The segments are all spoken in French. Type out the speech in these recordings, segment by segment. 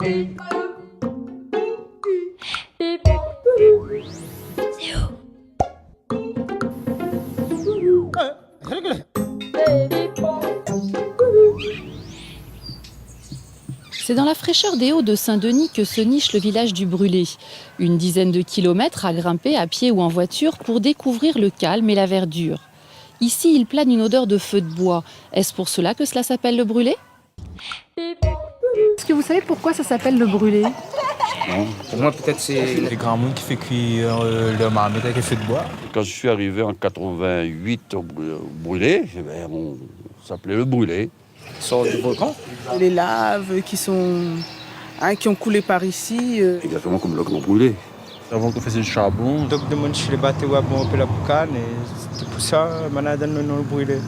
C'est dans la fraîcheur des Hauts de Saint-Denis que se niche le village du Brûlé. Une dizaine de kilomètres à grimper à pied ou en voiture pour découvrir le calme et la verdure. Ici, il plane une odeur de feu de bois. Est-ce pour cela que cela s'appelle le Brûlé? Est-ce que vous savez pourquoi ça s'appelle le Brûlé? Non. Pour moi, peut-être c'est les grands monde qui fait cuire leur marmite avec le feu de bois. Quand je suis arrivé en 88 au Brûlé, on s'appelait le Brûlé. sort du volcan. Les laves qui ont coulé par ici. Exactement comme le Grand Brûlé. Avant qu'on faisait du charbon. Donc, de mon chez les bateaux à bon la boucane et c'était pour ça, manade le nom le Brûlé.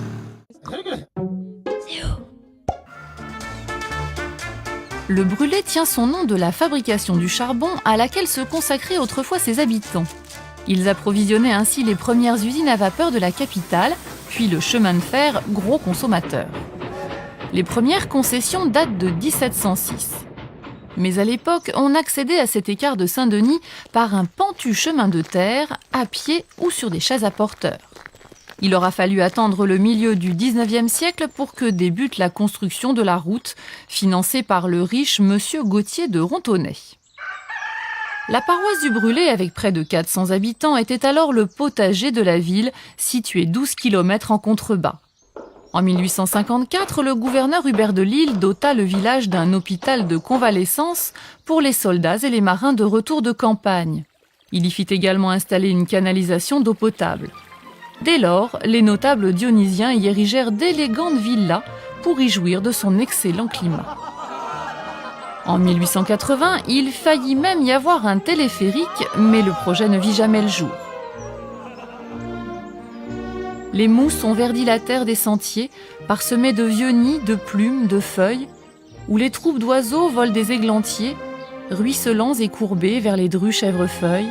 Le Brûlé tient son nom de la fabrication du charbon à laquelle se consacraient autrefois ses habitants. Ils approvisionnaient ainsi les premières usines à vapeur de la capitale, puis le chemin de fer, gros consommateur. Les premières concessions datent de 1706. Mais à l'époque, on accédait à cet écart de Saint-Denis par un pentu chemin de terre, à pied ou sur des chaises à porteurs. Il aura fallu attendre le milieu du XIXe siècle pour que débute la construction de la route, financée par le riche monsieur Gauthier de Ronthonnay. La paroisse du Brûlé, avec près de 400 habitants, était alors le potager de la ville, situé 12 km en contrebas. En 1854, le gouverneur Hubert de Lille dota le village d'un hôpital de convalescence pour les soldats et les marins de retour de campagne. Il y fit également installer une canalisation d'eau potable. Dès lors, les notables dionysiens y érigèrent d'élégantes villas pour y jouir de son excellent climat. En 1880, il faillit même y avoir un téléphérique, mais le projet ne vit jamais le jour. Les mousses ont verdi la terre des sentiers, parsemés de vieux nids, de plumes, de feuilles, où les troupes d'oiseaux volent des églantiers, ruisselants et courbés vers les drues chèvrefeuilles.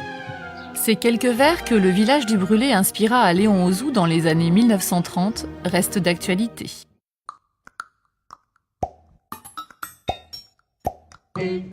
Ces quelques vers que le village du Brûlé inspira à Léon Ozou dans les années 1930 restent d'actualité. Hey.